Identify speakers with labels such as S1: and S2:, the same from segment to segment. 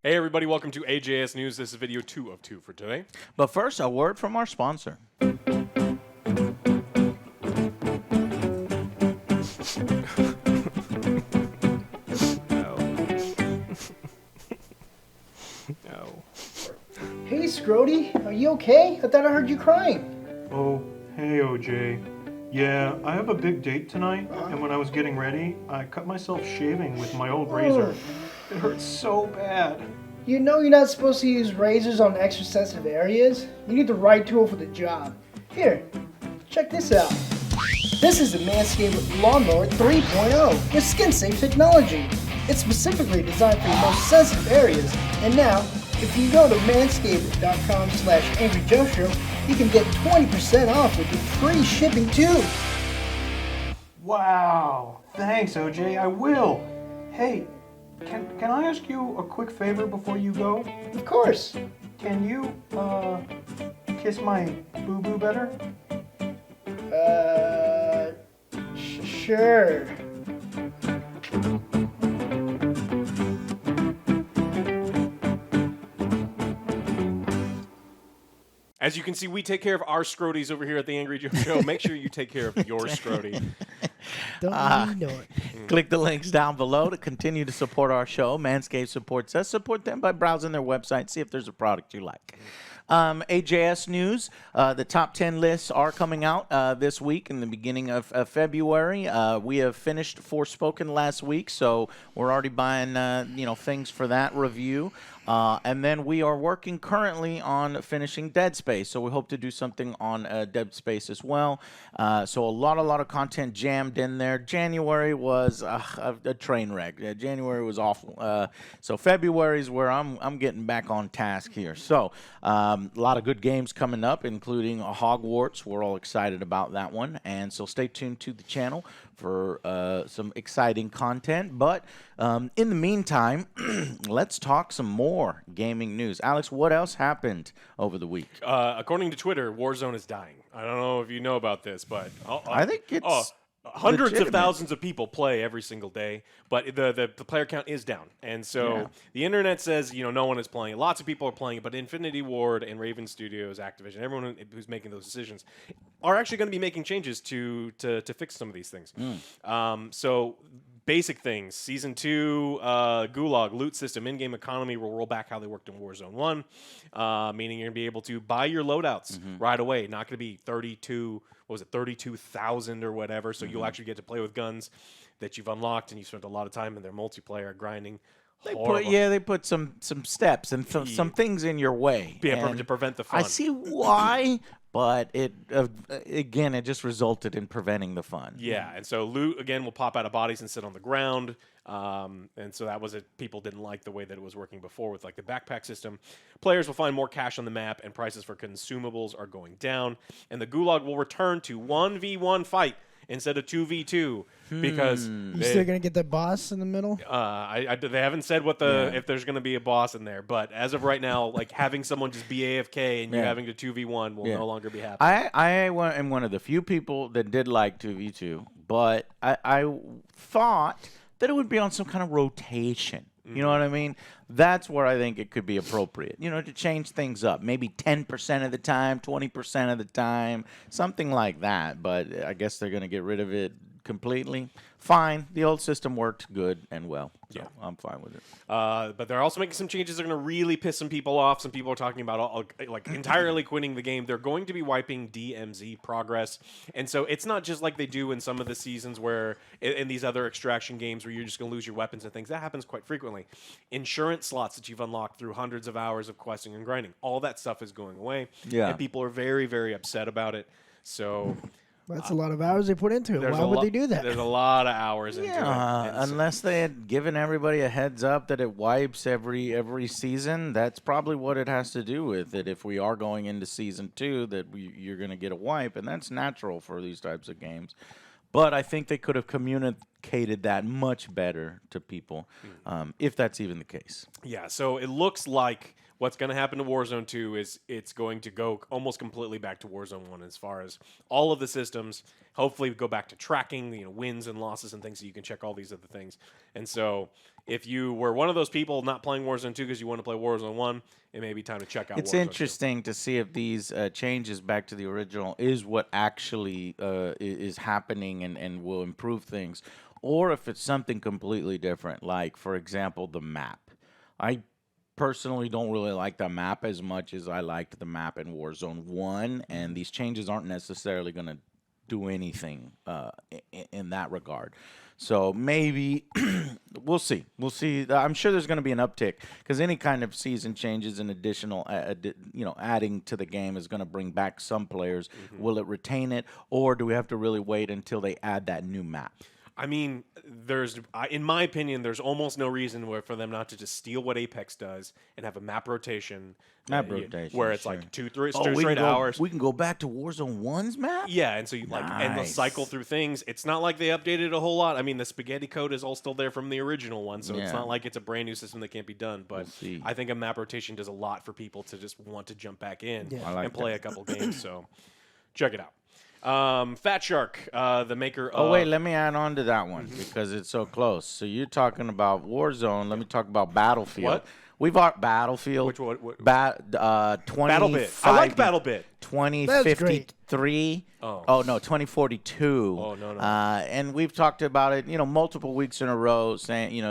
S1: Hey everybody, welcome to AJS News. This is video 2 of 2 for today.
S2: But first, a word from our sponsor.
S1: No. No.
S3: Hey, Scrody, are you okay? I thought I heard you crying.
S4: Oh, hey, OJ. Yeah, I have a big date tonight, and when I was getting ready, I cut myself shaving with my old razor. It hurts so bad.
S3: You know you're not supposed to use razors on extra sensitive areas? You need the right tool for the job. Here, check this out. This is the Manscaped Lawnmower 3.0 with skin-safe technology. It's specifically designed for your most sensitive areas, and now, if you go to manscaped.com/AngryJoeShow, you can get 20% off with your free shipping too.
S4: Wow. Thanks, OJ. I will. Hey, can I ask you a quick favor before you go?
S3: Of course.
S4: Can you, kiss my boo-boo better?
S3: Sure.
S1: As you can see, we take care of our Scroties over here at the Angry Joe Show. Make sure you take care of your Scrody.
S3: Don't you know it?
S2: Click the links down below to continue to support our show. Manscaped supports us. Support them by browsing their website. See if there's a product you like. AJS News, the top 10 lists are coming out this week in the beginning of February. We have finished Forspoken last week, so we're already buying things for that review. And then we are working currently on finishing Dead Space, so we hope to do something on Dead Space as well. So a lot of content jammed in there. January was a train wreck. January was awful. So February is where I'm getting back on task here. So a lot of good games coming up, including Hogwarts. We're all excited about that one, and so stay tuned to the channel for some exciting content. But in the meantime, let's talk some more gaming news. Alex, what else happened over the week?
S1: According to Twitter, Warzone is dying. I don't know if you know about this, but
S2: I think it's
S1: hundreds
S2: legitimate.
S1: of thousands of people play every single day, but the player count is down. And so the internet says, no one is playing it. Lots of people are playing it, but Infinity Ward and Raven Studios, Activision, everyone who's making those decisions are actually going to be making changes to fix some of these things. So basic things. Season 2, Gulag, loot system, in-game economy will roll back how they worked in Warzone 1, meaning you're going to be able to buy your loadouts right away. Not going to be 32,000 or whatever, so you'll actually get to play with guns that you've unlocked, and you spent a lot of time in their multiplayer grinding.
S2: They put some steps and some things in your way.
S1: To prevent the fun.
S2: I see why, but it just resulted in preventing the fun.
S1: Yeah, and so loot, again, will pop out of bodies and sit on the ground. And so that was it. People didn't like the way that it was working before with like the backpack system. Players will find more cash on the map, and prices for consumables are going down. And the Gulag will return to 1v1 fight instead of 2v2 because
S3: You still gonna get that boss in the middle?
S1: they haven't said what if there's going to be a boss in there, but as of right now, like having someone just be AFK and you having to 2v1 will no longer be happening.
S2: I am one of the few people that did like 2v2, but I thought that it would be on some kind of rotation. You know what I mean? That's where I think it could be appropriate, to change things up. Maybe 10% of the time, 20% of the time, something like that. But I guess they're going to get rid of it completely. Fine. The old system worked good and well. So I'm fine with it.
S1: But they're also making some changes that are going to really piss some people off. Some people are talking about entirely quitting the game. They're going to be wiping DMZ progress. And so it's not just like they do in some of the seasons where in these other extraction games where you're just going to lose your weapons and things. That happens quite frequently. Insurance slots that you've unlocked through hundreds of hours of questing and grinding. All that stuff is going away.
S2: Yeah.
S1: And people are very, very upset about it. So
S3: That's a lot of hours they put into it. Why would they do that?
S1: There's a lot of hours into it.
S2: Unless they had given everybody a heads up that it wipes every season, that's probably what it has to do with it. If we are going into season 2, that you're going to get a wipe, and that's natural for these types of games. But I think they could have communicated that much better to people, if that's even the case.
S1: Yeah, so it looks like what's going to happen to Warzone 2 is it's going to go almost completely back to Warzone 1 as far as all of the systems. Hopefully, go back to tracking, wins and losses and things, so you can check all these other things. And so, if you were one of those people not playing Warzone 2 because you want to play Warzone 1, it may be time to check out.
S2: It's
S1: Warzone
S2: interesting to see if these changes back to the original is what actually is happening and will improve things, or if it's something completely different. Like, for example, the map. I personally don't really like the map as much as I liked the map in Warzone 1, and these changes aren't necessarily going to do anything in that regard. So maybe we'll see. We'll see. I'm sure there's going to be an uptick because any kind of season changes and additional, adding to the game is going to bring back some players. Will it retain it, or do we have to really wait until they add that new map?
S1: I mean, in my opinion, there's almost no reason for them not to just steal what Apex does and have a map rotation. Where it's like 2 straight hours.
S2: We can go back to Warzone 1's map?
S1: Yeah, and so and they'll cycle through things. It's not like they updated a whole lot. I mean, the spaghetti code is all still there from the original one, so it's not like it's a brand new system that can't be done. But I think a map rotation does a lot for people to just want to jump back in and play a couple games. So check it out. Fat Shark, the maker of...
S2: Oh, wait, let me add on to that one because it's so close. So you're talking about Warzone. Let me talk about Battlefield.
S1: What?
S2: We've got Battlefield.
S1: Which one?
S2: 20.
S1: BattleBit. I like BattleBit.
S2: 2053. Oh, no, 2042.
S1: Oh, no.
S2: And we've talked about it, multiple weeks in a row, saying,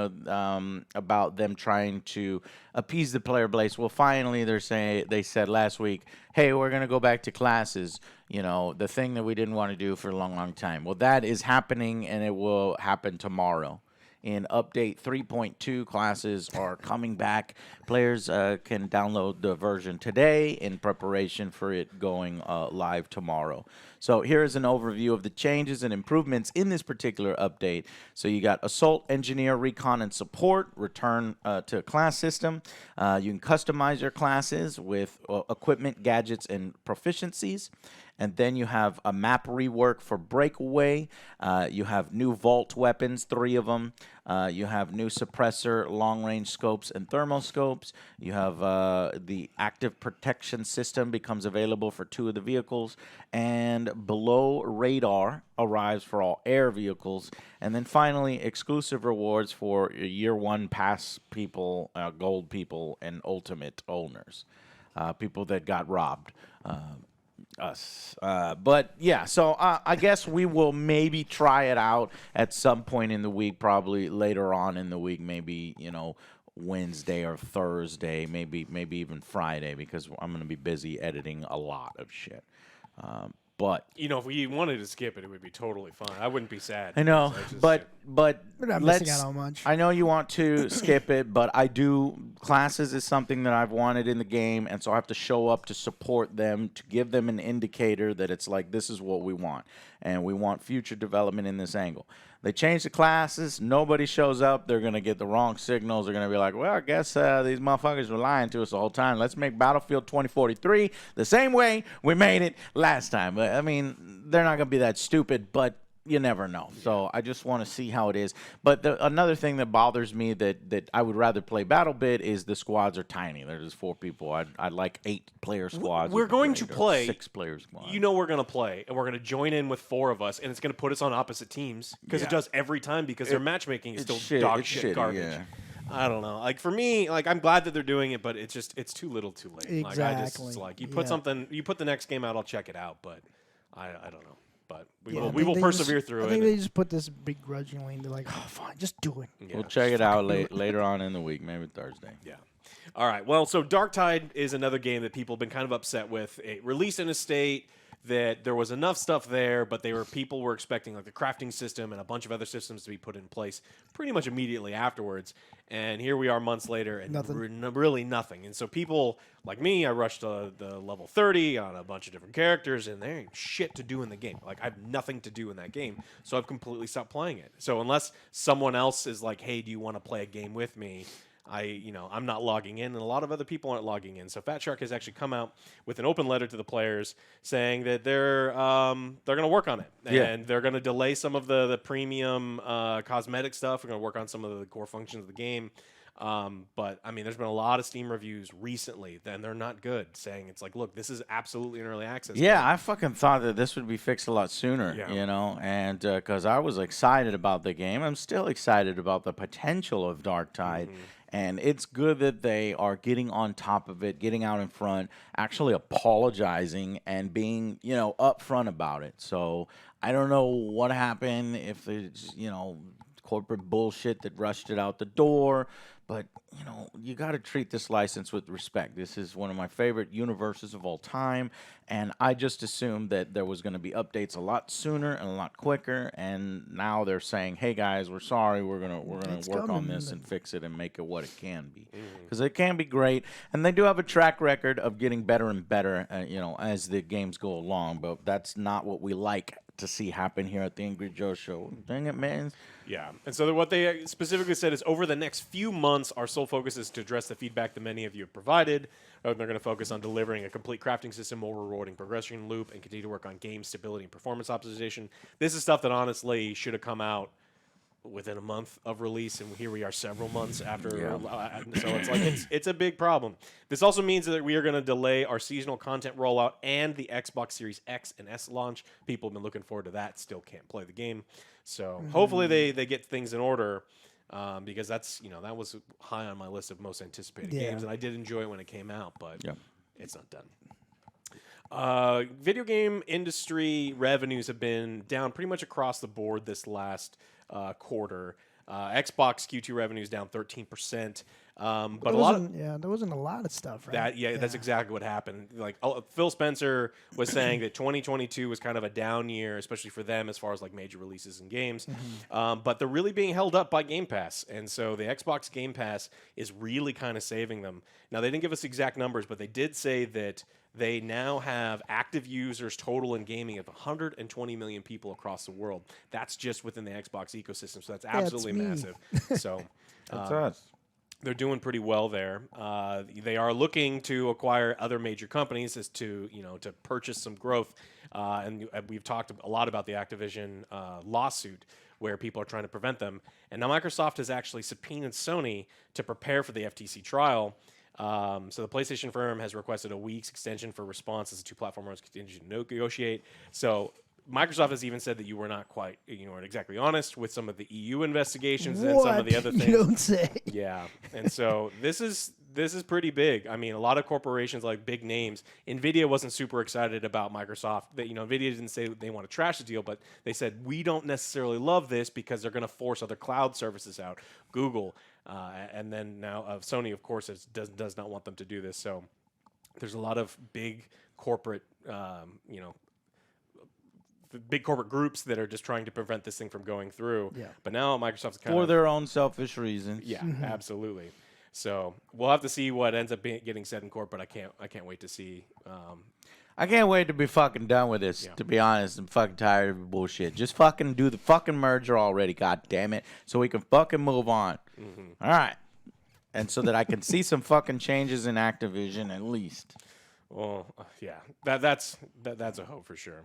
S2: about them trying to appease the player base. Well, finally, they said last week, hey, we're going to go back to classes, the thing that we didn't want to do for a long, long time. Well, that is happening, and it will happen tomorrow. In update 3.2, classes are coming back. Players can download the version today in preparation for it going live tomorrow. So here is an overview of the changes and improvements in this particular update. So you got Assault, Engineer, Recon, and Support return to a class system. You can customize your classes with equipment, gadgets, and proficiencies. And then you have a map rework for Breakaway. You have new Vault weapons, 3 of them. You have new suppressor, long-range scopes, and thermal scopes. You have the active protection system becomes available for 2 of the vehicles. And below radar arrives for all air vehicles. And then finally, exclusive rewards for Year 1 pass people, gold people, and ultimate owners. People that got robbed. Us. But yeah, so I guess we will maybe try it out at some point in the week, probably later on in the week, maybe, Wednesday or Thursday, maybe even Friday, because I'm going to be busy editing a lot of shit. But
S1: if we wanted to skip it, it would be totally fine. I wouldn't be sad.
S2: I know, but
S3: We're not missing out on much.
S2: I know you want to skip it, but classes is something that I've wanted in the game, and so I have to show up to support them, to give them an indicator that it's like, this is what we want, and we want future development in this angle. They change the classes. Nobody shows up. They're going to get the wrong signals. They're going to be like, well, I guess these motherfuckers were lying to us the whole time. Let's make Battlefield 2043 the same way we made it last time. I mean, they're not going to be that stupid, but you never know. So I just want to see how it is. But another thing that bothers me that I would rather play BattleBit is the squads are tiny. There's just 4 people. I'd like 8-player squads.
S1: We're going to play
S2: 6-player squads.
S1: We're going to play, and we're going to join in with 4 of us, and it's going to put us on opposite teams because it does every time because their matchmatchmaking is still dog shit garbage.
S2: Yeah.
S1: I don't know. Like for me, I'm glad that they're doing it, but it's too little, too late.
S3: Exactly.
S1: You put you put the next game out, I'll check it out, but I don't know. But we will
S3: they
S1: persevere through it.
S3: I think they just put this begrudgingly, and they're like, oh, fine, just do it.
S2: We'll check it out later on in the week, maybe Thursday.
S1: Yeah. All right. Well, so Darktide is another game that people have been kind of upset with. It released in a state that there was enough stuff there, but people were expecting like the crafting system and a bunch of other systems to be put in place pretty much immediately afterwards. And here we are months later, and really nothing. And so people like me, I rushed to the level 30 on a bunch of different characters, and there ain't shit to do in the game. Like I have nothing to do in that game, so I've completely stopped playing it. So unless someone else is like, "Hey, do you want to play a game with me?" I'm not logging in, and a lot of other people aren't logging in. So Fat Shark has actually come out with an open letter to the players saying that they're going to work on it, and they're going to delay some of the premium cosmetic stuff. We're going to work on some of the core functions of the game. But I mean, there's been a lot of Steam reviews recently, and they're not good, saying it's like, look, this is absolutely an early access.
S2: Yeah, I fucking thought that this would be fixed a lot sooner,
S1: Yeah.
S2: you know, and because I was excited about the game. I'm still excited about the potential of Darktide. And it's good that they are getting on top of it, getting out in front, actually apologizing and being, you know, upfront about it. So I don't know what happened, if it's, you know, corporate bullshit that rushed it out the door. But, you know, you got to treat this license with respect. This is one of my favorite universes of all time. And I just assumed that there was going to be updates a lot sooner and a lot quicker. And now they're saying, hey, guys, we're sorry. We're gonna
S3: It's
S2: work on
S3: coming,
S2: this
S3: but-
S2: and fix it and make it what it can be. Because it can be great. And they do have a track record of getting better and better, you know, as the games go along. But that's not what we like to see happen here at the Angry Joe Show. Dang it, man.
S1: Yeah, and so what they specifically said is over the next few months, our sole focus is to address the feedback that many of you have provided. They're going to focus on delivering a complete crafting system, more rewarding progression loop, and continue to work on game stability and performance optimization. This is stuff that honestly should have come out within a month of release, and here we are several months after. So it's like it's a big problem. This also means that we are going to delay our seasonal content rollout and the Xbox Series X and S launch. People have been looking forward to that. Still can't play the game. So hopefully they get things in order, because that's, you know, that was high on my list of most anticipated games, and I did enjoy it when it came out, but it's not done. Video game industry revenues have been down pretty much across the board this last quarter. Xbox Q2 revenues down 13%. But a lot of
S3: there wasn't a lot of stuff, right?
S1: that's exactly what happened. Like Phil Spencer was saying that 2022 was kind of a down year, especially for them as far as like major releases and games. But they're really being held up by Game Pass, and so the Xbox Game Pass is really kind of saving them. Now they didn't give us exact numbers, but they did say that they now have active users total in gaming of 120 million people across the world. That's just within the Xbox ecosystem, so that's absolutely massive. So
S2: That's us.
S1: they're doing pretty well there. They are looking to acquire other major companies as to, you know, to purchase some growth. And we've talked a lot about the Activision lawsuit where people are trying to prevent them. And now Microsoft has actually subpoenaed Sony to prepare for the FTC trial. So the PlayStation firm has requested a week's extension for response as the two platformers continue to negotiate. So Microsoft has even said that you were not quite, you weren't exactly honest with some of the EU investigations and some of the other things.
S3: You don't say.
S1: Yeah, and so this is pretty big. I mean, a lot of corporations, like big names. Nvidia wasn't super excited about Microsoft. That, you know, Nvidia didn't say they want to trash the deal, but they said we don't necessarily love this because they're going to force other cloud services out. Google, and then now Sony, of course, does not want them to do this. So there's a lot of big corporate, you know, big corporate groups that are just trying to prevent this thing from going through.
S3: Yeah.
S1: But now Microsoft's kind
S2: For
S1: of
S2: their own selfish reasons.
S1: yeah, absolutely. So we'll have to see what ends up getting said in court, but I can't wait to see.
S2: I can't wait to be fucking done with this,
S1: Yeah.
S2: to be honest. I'm fucking tired of bullshit. Just fucking do the fucking merger already, god damn it, so we can fucking move on. All right. And so that I can see some fucking changes in Activision at least.
S1: Well, yeah, that's a hope for sure.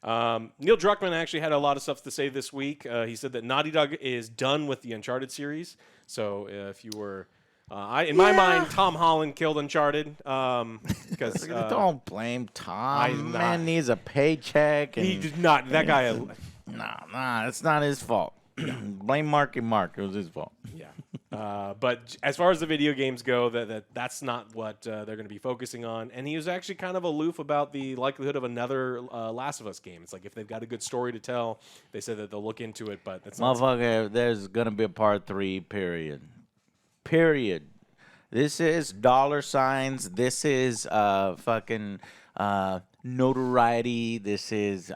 S1: Neil Druckmann actually had a lot of stuff to say this week. He said that Naughty Dog is done with the Uncharted series. So if you were, in my mind, Tom Holland killed Uncharted because
S2: Don't blame Tom.
S1: I'm
S2: Man
S1: not.
S2: needs a paycheck. And
S1: he did not. That guy,
S2: Nah, it's not his fault. Blame Marky Mark. It was his fault.
S1: yeah. But as far as the video games go, that's not what they're going to be focusing on. And he was actually kind of aloof about the likelihood of another Last of Us game. It's like if they've got a good story to tell, they said that they'll look into it. But that's not.
S2: Motherfucker, there's gonna be a part 3, period. Period. This is dollar signs. This is fucking notoriety. This is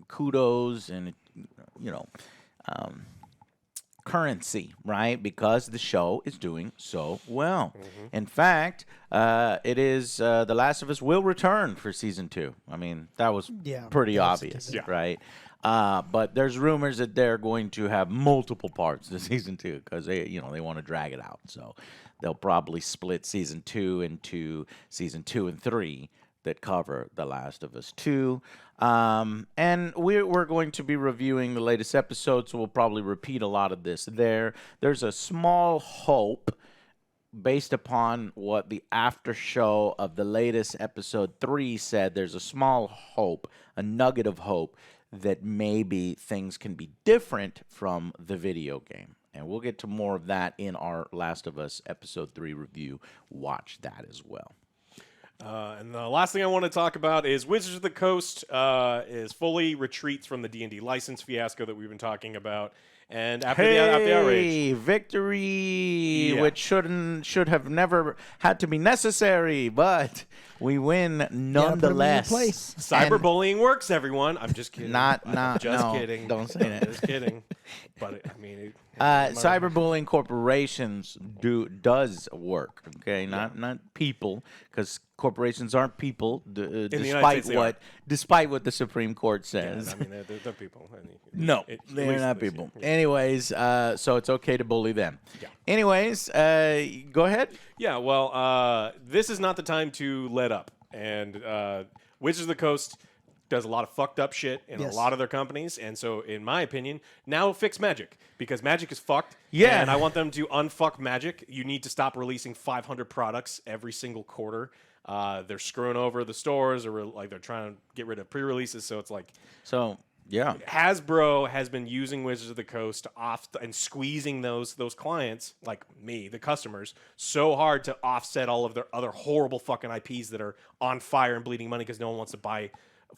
S2: kudos and currency, right? Because the show is doing so well. In fact, it is The Last of Us will return for season 2. I mean, that was pretty obvious, right? But there's rumors that they're going to have multiple parts to season 2 because they want to drag it out. So they'll probably split season 2 into season 2 and 3 that cover The Last of Us 2. And we're going to be reviewing the latest episode, so we'll probably repeat a lot of this there. There's a small hope based upon what the after show of the latest episode 3 said. There's a small hope, a nugget of hope, that maybe things can be different from the video game. And we'll get to more of that in our Last of Us episode 3 review. Watch that as well.
S1: And the last thing I want to talk about is Wizards of the Coast is fully retreats from the D&D license fiasco that we've been talking about. And after the outrage,
S2: victory, which should have never had to be necessary, but we win nonetheless.
S1: Cyberbullying works, everyone. I'm just kidding.
S2: Kidding. Don't say that.
S1: Just kidding. But I mean,
S2: cyberbullying corporations does work. Okay, not people, because corporations aren't people. Despite what the Supreme Court says.
S1: Yeah, I mean, they're people.
S2: No, they're not people. Yeah. Anyways, so it's okay to bully them.
S1: Yeah.
S2: Anyways, go ahead.
S1: Yeah. Well, this is not the time to let up. And Wizards of the Coast does a lot of fucked up shit in a lot of their companies, and so in my opinion, now fix Magic, because Magic is fucked.
S2: Yeah,
S1: and I want them to unfuck Magic. You need to stop releasing 500 products every single quarter. They're screwing over the stores, or like they're trying to get rid of pre-releases. So it's like,
S2: yeah,
S1: Hasbro has been using Wizards of the Coast and squeezing those clients, like me, the customers, so hard to offset all of their other horrible fucking IPs that are on fire and bleeding money because no one wants to buy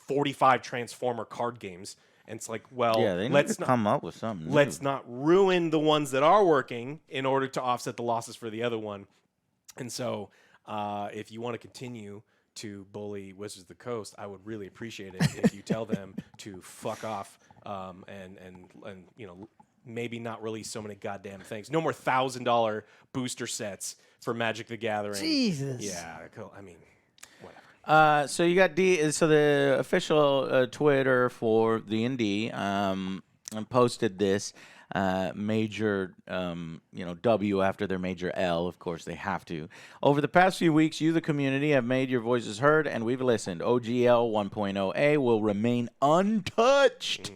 S1: 45 Transformer card games. And it's like, well,
S2: they need to come up with something new.
S1: Let's not ruin the ones that are working in order to offset the losses for the other one. And so if you want to continue to bully Wizards of the Coast, I would really appreciate it if you tell them to fuck off and maybe not release so many goddamn things. No more $1,000 booster sets for Magic the Gathering.
S3: Jesus.
S1: Yeah, cool. I mean, whatever.
S2: So you got the official Twitter for D&D posted this major W after their major L. Of course, they have to. Over the past few weeks, you, the community, have made your voices heard, and we've listened. OGL 1.0A will remain untouched.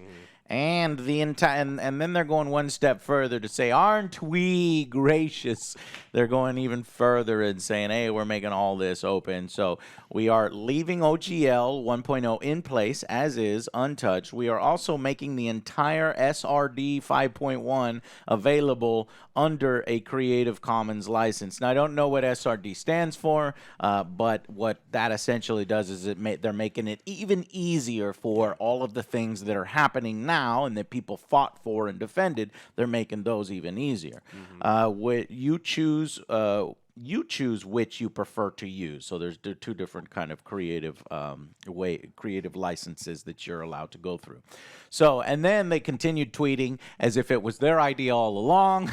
S2: And and then they're going one step further to say, aren't we gracious? They're going even further and saying, hey, we're making all this open. So we are leaving OGL 1.0 in place as is, untouched. We are also making the entire SRD 5.1 available under a Creative Commons license. Now, I don't know what SRD stands for, but what that essentially does is they're making it even easier for all of the things that are happening now and that people fought for and defended. They're making those even easier. You choose which you prefer to use. So there's two different kind of creative licenses that you're allowed to go through. So, and then they continued tweeting as if it was their idea all along.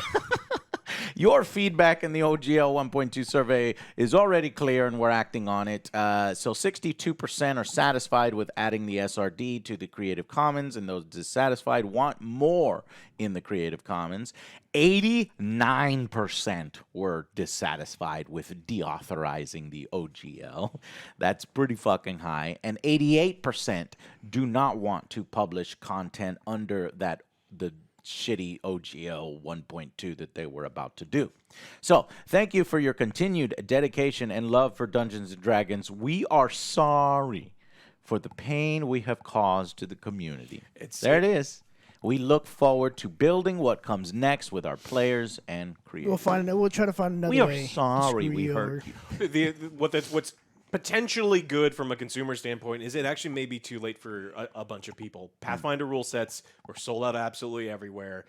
S2: Your feedback in the OGL 1.2 survey is already clear, and we're acting on it. So 62% are satisfied with adding the SRD to the Creative Commons, and those dissatisfied want more in the Creative Commons. 89% were dissatisfied with deauthorizing the OGL. That's pretty fucking high. And 88% do not want to publish content under the shitty OGL 1.2 that they were about to do. So, thank you for your continued dedication and love for Dungeons & Dragons. We are sorry for the pain we have caused to the community. There it is. We look forward to building what comes next with our players and creators.
S3: We'll try to find another way.
S2: We are sorry we hurt you.
S1: What's potentially good from a consumer standpoint is it actually may be too late for a bunch of people. Pathfinder rule sets were sold out absolutely everywhere.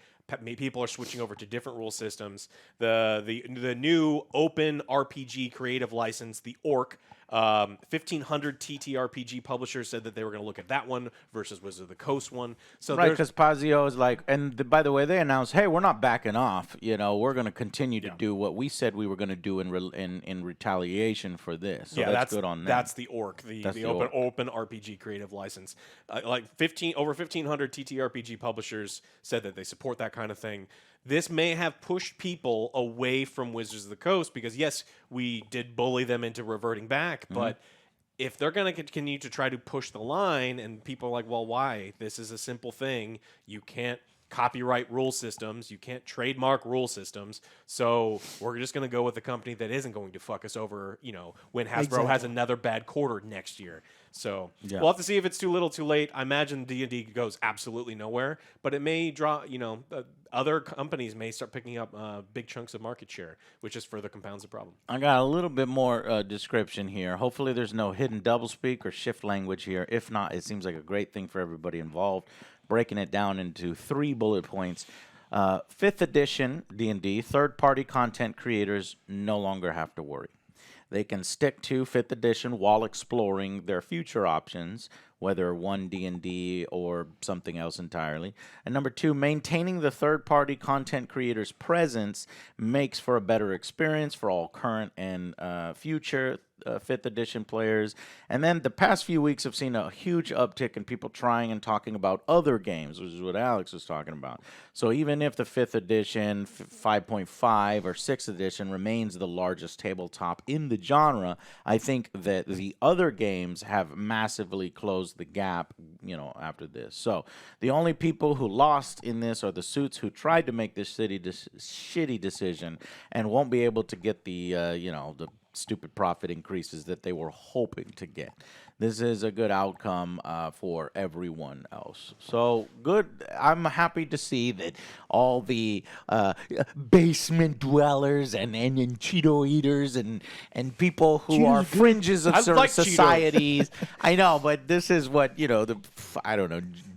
S1: People are switching over to different rule systems. The new open RPG creative license, the Orc, 1,500 TTRPG publishers said that they were going to look at that one versus Wizards of the Coast one. So
S2: right, because Pazio is like, and by the way, they announced, hey, we're not backing off. We're going to continue to do what we said we were going to do in retaliation for this. So that's good on that.
S1: That's the Orc, the open RPG creative license. Over 1,500 TTRPG publishers said that they support that kind of thing. This may have pushed people away from Wizards of the Coast because, yes, we did bully them into reverting back, but if they're going to continue to try to push the line and people are like, well, why? This is a simple thing. You can't copyright rule systems. You can't trademark rule systems. So we're just going to go with a company that isn't going to fuck us over, when Hasbro has another bad quarter next year. So we'll have to see if it's too little too late. I imagine D&D goes absolutely nowhere, but it may draw, other companies may start picking up big chunks of market share, which just further compounds the problem.
S2: I got a little bit more description here. Hopefully there's no hidden doublespeak or shift language here. If not, it seems like a great thing for everybody involved. Breaking it down into 3 bullet points. 5th edition D&D, third-party content creators no longer have to worry. They can stick to 5th edition while exploring their future options, whether one D&D or something else entirely. And number 2, maintaining the third-party content creators' presence makes for a better experience for all current and future 5th edition players. And then the past few weeks have seen a huge uptick in people trying and talking about other games, which is what Alex was talking about. So even if the 5th edition, 5.5, or 6th edition remains the largest tabletop in the genre, I think that the other games have massively closed the gap, after this. So the only people who lost in this are the suits who tried to make this shitty decision and won't be able to get the, the stupid profit increases that they were hoping to get. This is a good outcome for everyone else. So good. I'm happy to see that all the basement dwellers and Cheeto eaters and people who
S3: Cheetos
S2: are
S3: are good.
S2: fringes of
S1: I
S2: certain
S1: like Cheetos.
S2: societies. I know, but this is what,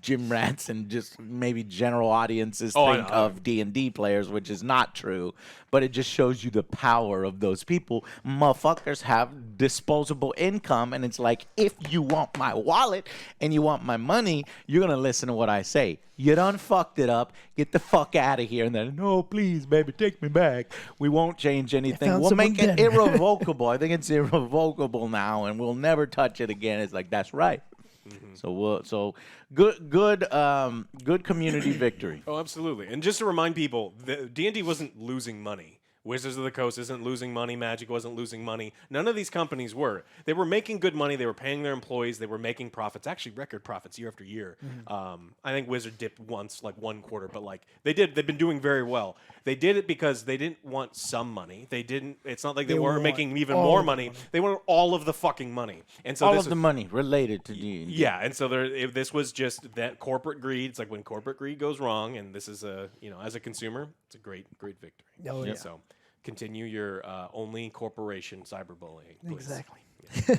S2: gym rats and just maybe general audiences think of D&D players, which is not true. But it just shows you the power of those people. Motherfuckers have disposable income, and it's like, if you want my wallet and you want my money, you're going to listen to what I say. You done fucked it up. Get the fuck out of here. And then, no, please, baby, take me back. We won't change anything. We'll make it irrevocable. I think it's irrevocable now, and we'll never touch it again. It's like, that's right. Mm-hmm. So good community victory.
S1: Oh, absolutely. And just to remind people, D&D wasn't losing money. Wizards of the Coast isn't losing money. Magic wasn't losing money. None of these companies were. They were making good money. They were paying their employees. They were making profits, actually record profits year after year. Mm-hmm. I think Wizard dipped once, like one quarter, but they've been doing very well. They did it because they didn't want some money. It's not like they weren't making even more money. They wanted all of the fucking money. And so
S2: all of the money related to D&D.
S1: Yeah, and so this was just that corporate greed. It's like when corporate greed goes wrong, and this is as a consumer, it's a great victory.
S3: Oh, yeah.
S1: So continue your only corporation cyberbullying, please.
S3: Exactly.
S1: Yeah.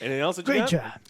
S1: Anything else that you
S3: Great
S1: got?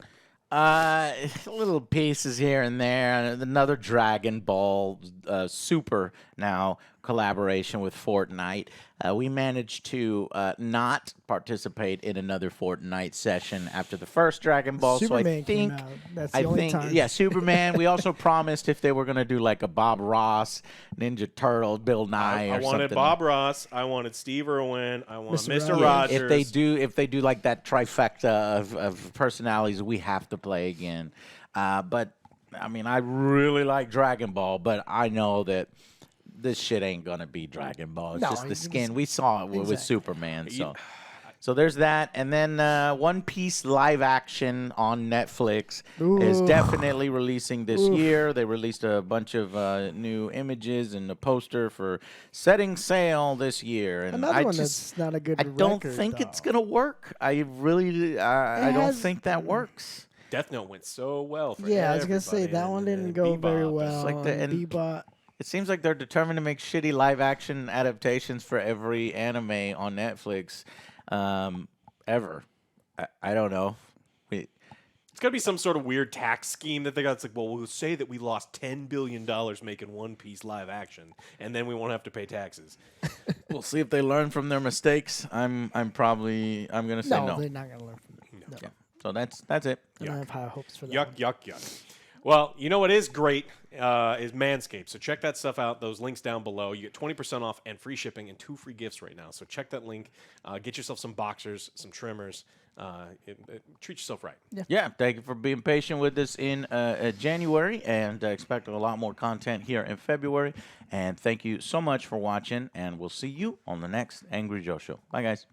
S3: job.
S2: Little pieces here and there. Another Dragon Ball Super now collaboration with Fortnite. We managed to not participate in another Fortnite session after the first Dragon Ball.
S3: Superman
S2: so I think,
S3: came out. That's the only time.
S2: Yeah, Superman. We also promised if they were going to do like a Bob Ross, Ninja Turtle, Bill Nye,
S1: I
S2: or
S1: wanted
S2: something.
S1: Bob Ross. I wanted Steve Irwin. I want
S3: Mr.
S1: Mr.
S3: Rogers.
S1: Rogers.
S2: If they do like that trifecta of personalities, we have to play again. But I mean, I really like Dragon Ball, but I know that this shit ain't gonna be Dragon Ball. It's just the skin. We saw it with Superman. So there's that, and then One Piece live action on Netflix is definitely releasing this year. They released a bunch of new images and a poster for setting sail this year. And
S3: Another one that's not a good
S2: I don't
S3: record,
S2: think
S3: though.
S2: it's gonna work. I really, I don't think that works.
S1: Death Note went so well for
S3: Yeah, I was gonna say
S1: everybody,
S3: that one
S1: and
S3: didn't go very
S1: Bebop.
S3: well.
S2: like the- and-
S3: Bebop.
S2: It seems like they're determined to make shitty live-action adaptations for every anime on Netflix ever. I don't know.
S1: It's got to be some sort of weird tax scheme that they got. It's like, well, we'll say that we lost $10 billion making One Piece live action, and then we won't have to pay taxes.
S2: We'll see if they learn from their mistakes. I'm gonna say no.
S3: They're not gonna learn from it. No.
S2: Yeah. So that's it.
S3: I don't have high hopes for that.
S1: Yuck. Well, you know what is great is Manscaped. So check that stuff out. Those links down below. You get 20% off and free shipping and 2 free gifts right now. So check that link. Get yourself some boxers, some trimmers. Treat yourself right.
S2: Yeah, thank you for being patient with us in January, and expect a lot more content here in February. And thank you so much for watching, and we'll see you on the next Angry Joe Show. Bye, guys.